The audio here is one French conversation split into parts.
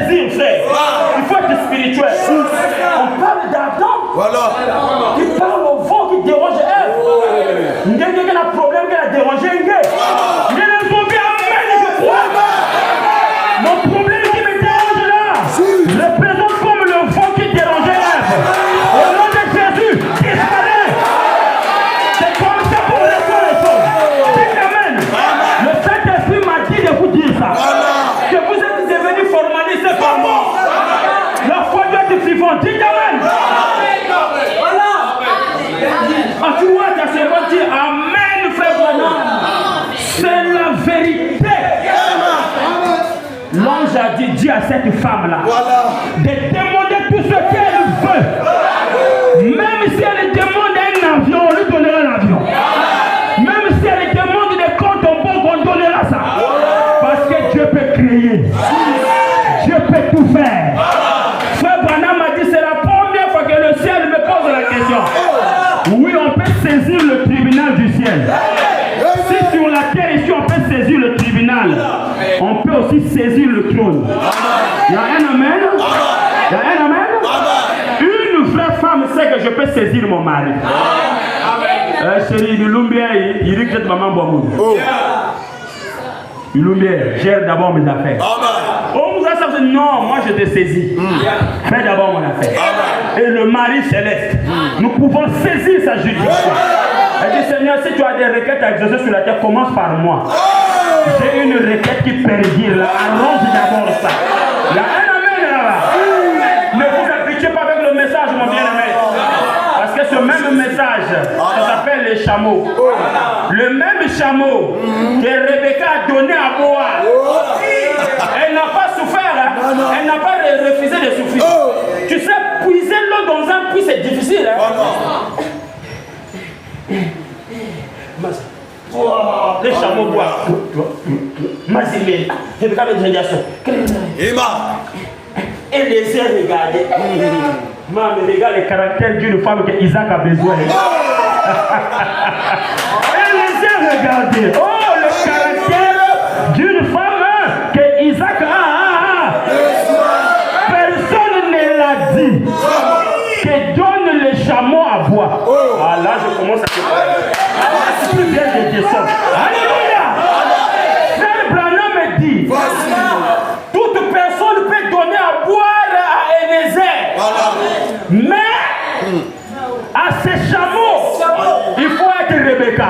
saisir, frère. Il faut être spirituel. On parle d'Adam. Il parle au vent qui dérange Ève. Il y a un problème qui a dérangé une guerre. Il y a un zombie à mener, je crois. Mon problème qui me dérange là, représente comme le vent qui dérangeait Ève. Au nom de Jésus, disparaît. C'est comme ça pour les choses. Dites amen. Le Saint-Esprit m'a dit de vous dire ça. Que vous êtes devenus formalisés par moi. La foi doit être vivante. Dites amen. Ah, tu vois, tu as seulement dit amen, frère Branham. C'est la vérité. L'ange a dit, dis à cette femme-là de demander tout ce qu'elle veut. Même si elle demande un avion, on lui donnera l'avion. Même si elle demande des comptes en banque, on donnera ça. Parce que Dieu peut créer. Dieu peut tout faire. Frère Branham m'a dit, c'est la première fois que le ciel me pose la question. Oui, on peut saisir le tribunal du ciel. Si sur la terre ici on peut saisir le tribunal, on peut aussi saisir le trône. Il y a un amen? Il y a un amen? Une vraie femme sait que je peux saisir mon mari. Chérie, il regrette maman Bomoun. Gère d'abord mes affaires. On vous a dit non, moi je te saisis. Fais d'abord mon affaire. Et le mari céleste, nous pouvons saisir sa juridiction. Elle dit Seigneur, si tu as des requêtes à exaucer sur la terre, commence par moi. J'ai une requête qui perdure là. Arrange d'abord ça. Il y a un amen là-bas. Ne vous habituez pas avec le message, mon bien-aimé. Parce que ce même message, ça s'appelle les chameaux. Le même chameau que Rebecca a donné à boire. Elle n'a pas souffert, hein? Elle n'a pas refusé de souffrir. Tu sais, puiser l'eau dans un puits, c'est difficile. Hein? Les chameaux boivent. Mazimé, Rebecca me dit et les yeux regardés. Maman, regarde le caractère d'une femme que Isaac a besoin. Et les yeux regardés. Oh, le caractère d'une femme que Isaac a. Personne ne l'a dit. Que donne les chameaux à boire. Ah là, je commence à te parler. C'est plus bien de descendre. Alléluia. Frère Branham me dit. Toute personne peut donner à boire à Enézer. Mais à ces chameaux, il faut être Rebecca.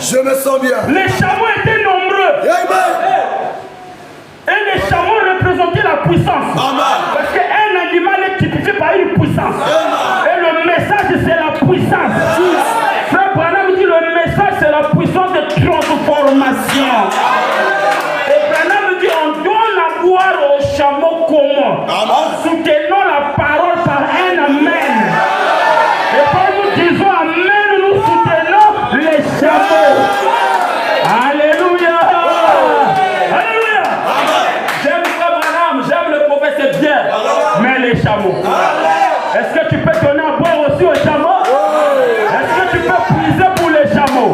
Je me sens bien. Les chameaux étaient nombreux. Et les chameaux représentaient la puissance. Parce qu'un animal est typifié par une puissance. Et le message, c'est la puissance. Frère Branham dit le message, c'est la puissance de transformation. Et Branham dit on donne à boire aux chameaux comment? En soutenant la parole par un amen. Et quand nous disons amen, nous soutenons les chameaux. Alléluia. Alléluia. J'aime Frère Branham, j'aime le prophète, c'est bien. Mais les chameaux. Est-ce que tu peux donner à boire aussi aux chameaux? Est-ce que tu peux puiser pour les chameaux?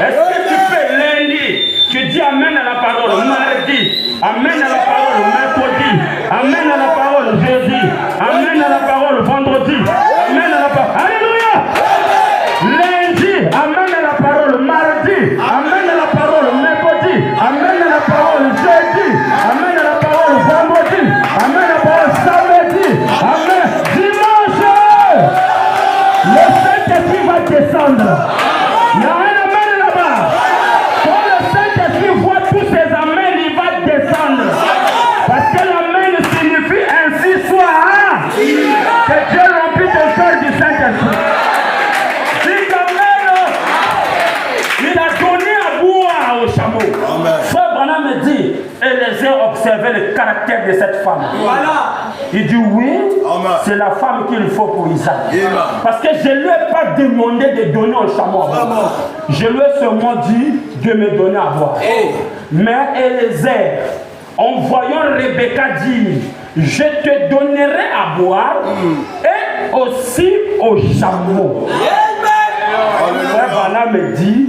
Est-ce que tu peux lundi? Tu dis amen à la parole mardi, amen à la parole mercredi, amen à la parole jeudi, amen à la parole vendredi, amen à la parole. Alléluia! Lundi, amen à la parole mardi, amen à la parole mercredi, amen à la parole jeudi, amen à la parole vendredi, amen à la parole samedi, amen. Dimanche, le Saint-Esprit va descendre. Il y a un amen là-bas. Quand le Saint-Esprit voit tous ces amens, il va descendre. Parce que l'amen signifie ainsi soit. Que Dieu remplit ton cœur du Saint-Esprit. Dites amen. Il a donné à boire au chameau. Frère Branham me dit, et les yeux observaient le caractère de cette femme. Voilà. Il dit oui, c'est la femme qu'il faut pour Isaac. Parce que je ne lui ai pas demandé de donner au chameau à boire. Je lui ai seulement dit de me donner à boire. Mais Eliezer, en voyant Rebecca dire, je te donnerai à boire et aussi au chameau. Frère Branham me dit,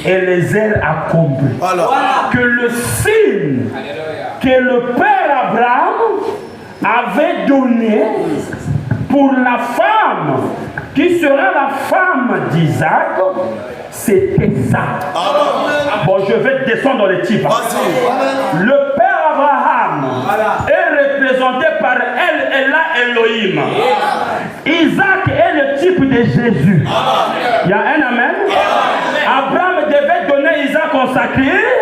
Eliezer a compris que le signe que le père Abraham avait donné pour la femme qui sera la femme d'Isaac, c'était ça. Bon, je vais descendre dans les types. Le père Abraham est représenté par Elohim. Isaac est le type de Jésus. Il y a un amen. Abraham devait donner Isaac consacré.